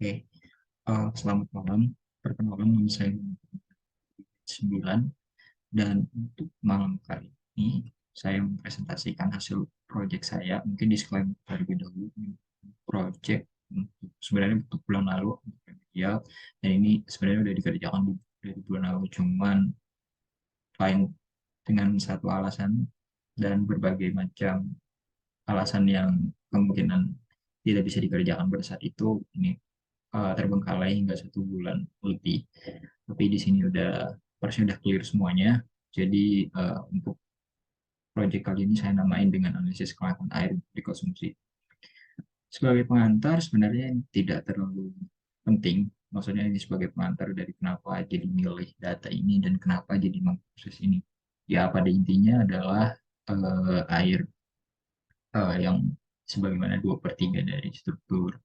Oke, selamat malam. Perkenalkan nama saya 9 dan untuk malam kali ini saya mempresentasikan hasil proyek saya. Mungkin disclaimer terlebih dahulu, ini proyek sebenarnya untuk bulan lalu untuk remedial, dan ini sebenarnya udah dikerjakan dari bulan lalu, cuman lain dengan satu alasan dan berbagai macam alasan yang kemungkinan tidak bisa dikerjakan pada saat itu. Ini terbengkalai hingga 1 bulan lebih. Tapi di sini harusnya udah clear semuanya. Jadi untuk proyek kali ini saya namain dengan analisis kelangkaan air dikonsumsi. Sebagai pengantar sebenarnya tidak terlalu penting. Maksudnya ini sebagai pengantar dari kenapa jadi milih data ini dan kenapa jadi memproses ini. Ya pada intinya adalah air yang sebagaimana 2/3 dari struktur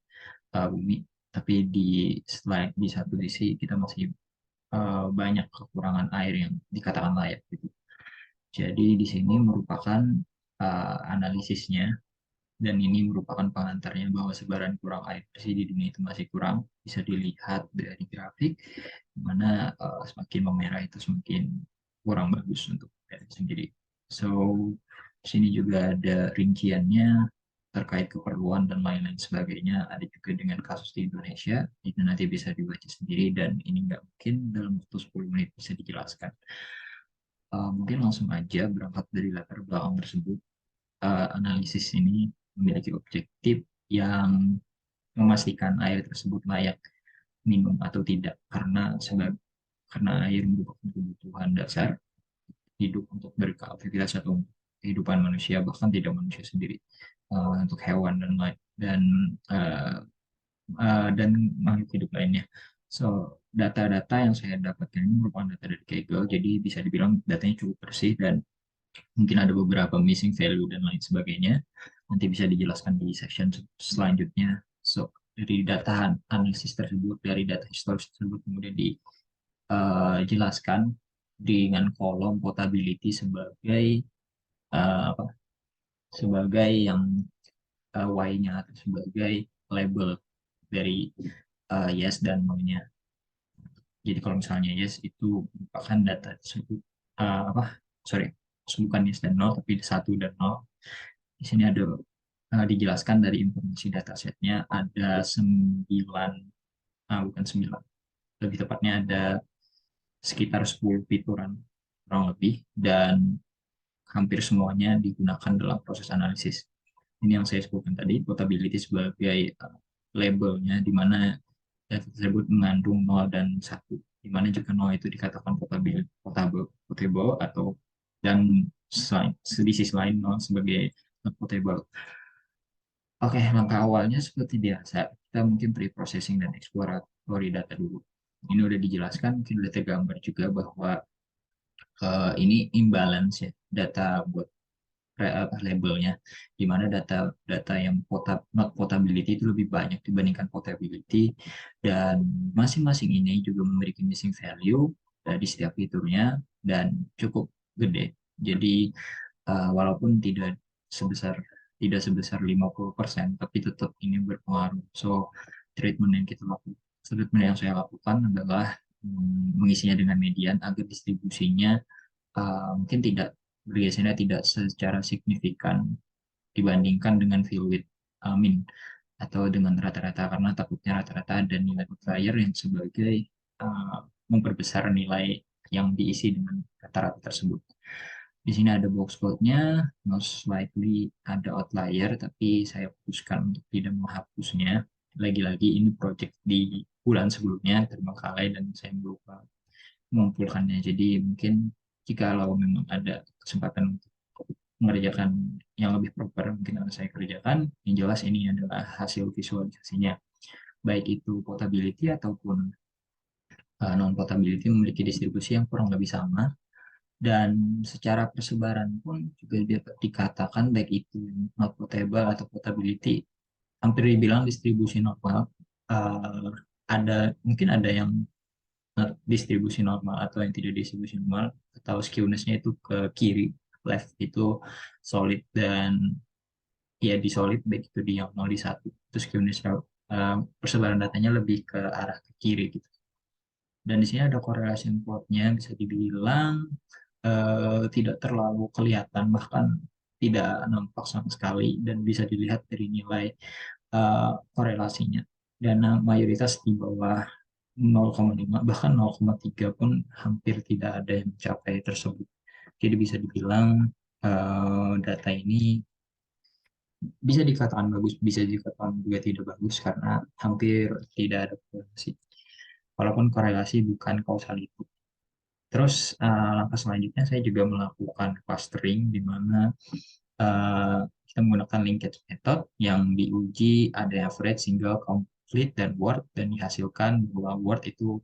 bumi. Tapi di satu sisi kita masih banyak kekurangan air yang dikatakan layak gitu. Jadi di sini merupakan analisisnya, dan ini merupakan pengantarnya bahwa sebaran kurang air bersih di dunia itu masih kurang. Bisa dilihat dari grafik, di mana semakin memerah itu semakin kurang bagus untuk air sendiri. So, di sini juga ada rinciannya terkait keperluan dan lain-lain sebagainya. Ada juga dengan kasus di Indonesia, itu nanti bisa dibaca sendiri dan ini nggak mungkin dalam waktu 10 menit bisa dijelaskan. Mungkin langsung aja berangkat dari latar belakang tersebut. Analisis ini memiliki objektif yang memastikan air tersebut layak minum atau tidak, karena air merupakan kebutuhan dasar hidup untuk beraktivitas atau kehidupan manusia, bahkan tidak manusia sendiri, untuk hewan dan lain uh, dan makhluk hidup lainnya. So, data-data yang saya dapatkan ini merupakan data dari Kaggle, jadi bisa dibilang datanya cukup bersih dan mungkin ada beberapa missing value dan lain sebagainya. Nanti bisa dijelaskan di section selanjutnya. So, dari data analisis tersebut, dari data historis tersebut kemudian dijelaskan dengan kolom potability sebagai apa? Sebagai yang Y-nya atau sebagai label dari yes dan no-nya. Jadi kalau misalnya yes itu merupakan data tersebut apa? Sorry, bukan yes dan no, tapi 1 dan 0. Di sini ada dijelaskan dari informasi datasetnya ada 9, bukan 9, lebih tepatnya ada sekitar 10 fituran kurang lebih, dan hampir semuanya digunakan dalam proses analisis. Ini yang saya sebutkan tadi, potability sebagai labelnya, di mana data tersebut mengandung 0 dan 1, di mana jika 0 itu dikatakan potable atau, dan di sisi lain 0 sebagai not potable. Oke, langkah awalnya seperti biasa, kita mungkin pre-processing dan exploratory data dulu. Ini udah dijelaskan, mungkin udah tergambar juga bahwa ini imbalance ya, data buat labelnya, di mana data yang not potability itu lebih banyak dibandingkan potability, dan masing-masing ini juga memiliki missing value di setiap fiturnya dan cukup gede. Jadi walaupun sebesar tidak sebesar 50%, tapi tetap ini berpengaruh. So, treatment yang saya lakukan adalah mengisinya dengan median agar distribusinya mungkin tidak bergesernya tidak secara signifikan dibandingkan dengan fill width mean atau dengan rata-rata, karena takutnya rata-rata ada nilai outlier yang sebagai memperbesar nilai yang diisi dengan rata-rata tersebut. Di sini ada box plotnya, most likely ada outlier, tapi saya putuskan untuk tidak menghapusnya. Lagi-lagi ini project di bulan sebelumnya terbengkalai dan saya lupa mengumpulkannya. Jadi mungkin jika memang ada kesempatan untuk mengerjakan yang lebih proper, mungkin akan saya kerjakan. Yang jelas ini adalah hasil visualisasinya. Baik itu potability ataupun non-potability memiliki distribusi yang kurang lebih sama. Dan secara persebaran pun juga dapat dikatakan baik itu not potable atau potability hampir dibilang distribusi normal. Eh, mungkin ada yang distribusi normal atau yang tidak distribusi normal, atau skewness-nya itu ke kiri, left itu solid, dan ya di solid baik itu di yang 0 di 1 itu skewness persebaran datanya lebih ke arah ke kiri gitu. Dan di sini ada correlation plotnya, bisa dibilang tidak terlalu kelihatan, bahkan tidak nampak sama sekali, dan bisa dilihat dari nilai korelasinya. Dan mayoritas di bawah 0,5 bahkan 0,3 pun hampir tidak ada yang mencapai tersebut. Jadi bisa dibilang data ini bisa dikatakan bagus, bisa dikatakan juga tidak bagus karena hampir tidak ada korelasi. Walaupun korelasi bukan kausality. Terus langkah selanjutnya saya juga melakukan clustering di mana kita menggunakan linkage method yang diuji ada average, single, complete, dan word, dan dihasilkan bahwa word itu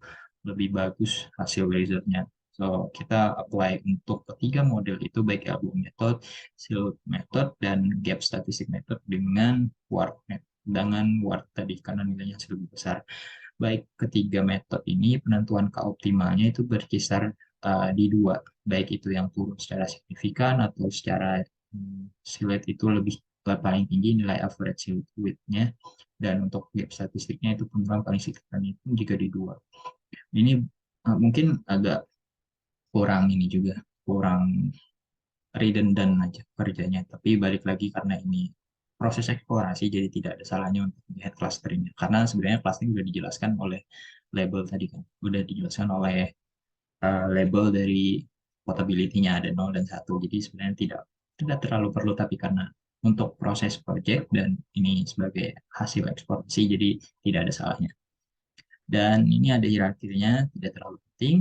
lebih bagus hasil resultnya. So, kita apply untuk ketiga model itu baik Elbow method, Shield method, dan Gap statistic method dengan word tadi karena nilainya hasil lebih besar. Baik ketiga metode ini penentuan K optimalnya itu berkisar di dua, baik itu yang turun secara signifikan atau secara silhouette itu lebih paling tinggi nilai average silhouette width-nya, dan untuk gap statistiknya itu penurunan paling signifikan itu jika di dua. Ini mungkin agak kurang ini juga, kurang redundant aja kerjanya, tapi balik lagi karena ini proses eksplorasi jadi tidak ada salahnya untuk melihat clusteringnya, karena sebenarnya clustering sudah dijelaskan oleh label tadi kan, udah dijelaskan oleh label dari portability-nya ada 0 dan 1, jadi sebenarnya tidak tidak terlalu perlu, tapi karena untuk proses project dan ini sebagai hasil eksplorasi jadi tidak ada salahnya. Dan ini ada hierarkinya, tidak terlalu penting,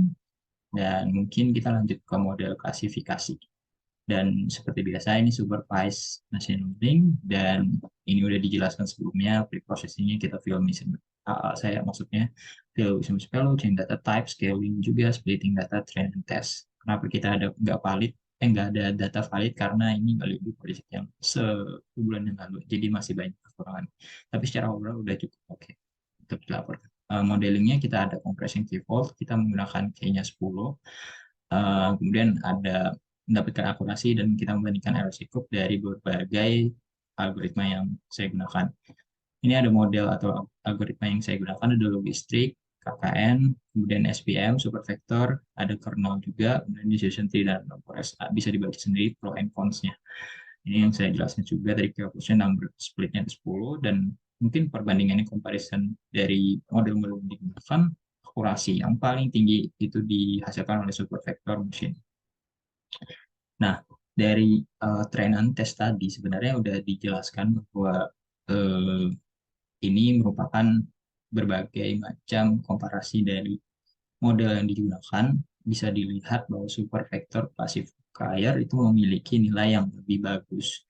dan mungkin kita lanjut ke model klasifikasi. Dan seperti biasa ini supervised machine learning, dan ini udah dijelaskan sebelumnya preprocessingnya kita fill mission. Saya maksudnya fill mission value, change data type, scaling juga, splitting data, train and test. Kenapa kita ada nggak valid? Nggak ada data valid karena ini nggak lebih project yang sebulan yang lalu, jadi masih banyak kekurangan. Tapi secara overall udah cukup oke untuk dilaporkan. Modelingnya kita ada compression key vault, kita menggunakan K-nya 10. Kemudian ada mendapatkan akurasi dan kita membandingkan error cukup dari berbagai algoritma yang saya gunakan. Ini ada model atau algoritma yang saya gunakan, ada logistik, KKN, kemudian SPM, supervector, ada kernel juga, kemudian decision tree dan forest. Bisa dibaca sendiri pro and cons-nya. Ini yang saya jelaskan juga dari calculation number splitnya 10, dan mungkin perbandingannya comparison dari model-model yang digunakan, akurasi yang paling tinggi itu dihasilkan oleh supervector machine. Nah, dari trainan tes tadi sebenarnya udah dijelaskan bahwa eh, ini merupakan berbagai macam komparasi dari model yang digunakan. Bisa dilihat bahwa supervector classifier itu memiliki nilai yang lebih bagus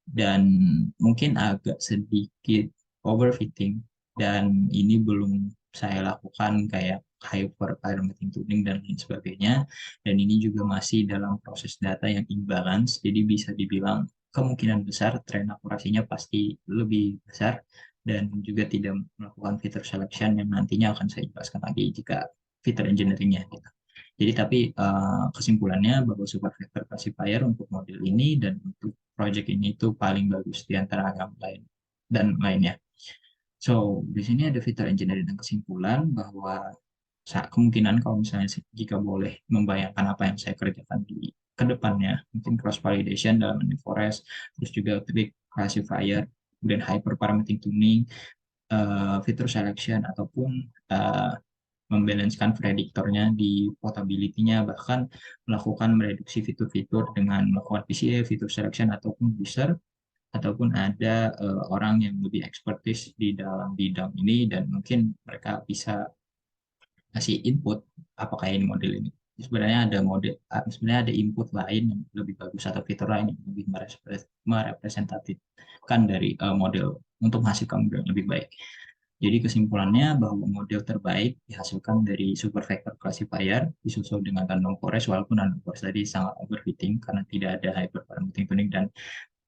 dan mungkin agak sedikit overfitting, dan ini belum saya lakukan kayak hyperparametric tuning dan lain sebagainya, dan ini juga masih dalam proses data yang imbalance, jadi bisa dibilang kemungkinan besar tren akurasinya pasti lebih besar, dan juga tidak melakukan fitur selection yang nantinya akan saya jelaskan lagi jika fitur engineeringnya gitu. Jadi tapi kesimpulannya bahwa supervector classifier untuk model ini dan untuk project ini itu paling bagus di antara yang lain dan lainnya. So, di sini ada fitur engineering dan kesimpulan bahwa kemungkinan kalau misalnya jika boleh membayangkan apa yang saya kerjakan di kedepannya, mungkin cross validation dalam New Forest, terus juga trik classifier, kemudian hyperparametric tuning, fitur selection ataupun membalancekan prediktornya di portability-nya, bahkan melakukan mereduksi fitur-fitur dengan melakukan PCA, fitur selection ataupun user, ataupun ada orang yang lebih expertise di dalam bidang ini dan mungkin mereka bisa kasih input apakah ini model ini. Sebenarnya ada sebenarnya ada input lain yang lebih bagus atau fitur lain yang lebih merepresentatifkan dari model untuk menghasilkan model yang lebih baik. Jadi kesimpulannya bahwa model terbaik dihasilkan dari supervector classifier disusul dengan random forest, walaupun random forest tadi sangat overfitting karena tidak ada hyperparametric tuning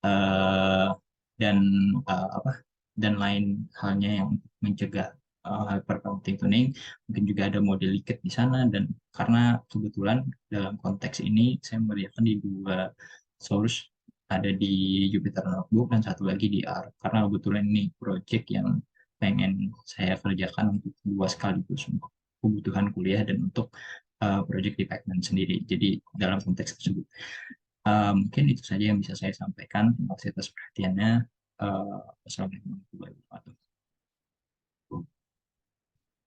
uh, dan apa dan lain halnya yang mencegah hyperparametric tuning. Mungkin juga ada model liket di sana, dan karena kebetulan dalam konteks ini saya mengerjakan di dua source, ada di Jupyter Notebook dan satu lagi di R, karena kebetulan ini project yang pengen saya kerjakan untuk dua sekaligus untuk kebutuhan kuliah dan untuk project di Pacman sendiri. Jadi dalam konteks tersebut, mungkin itu saja yang bisa saya sampaikan. Terima kasih atas perhatiannya. Wassalamualaikum warahmatullahi wabarakatuh.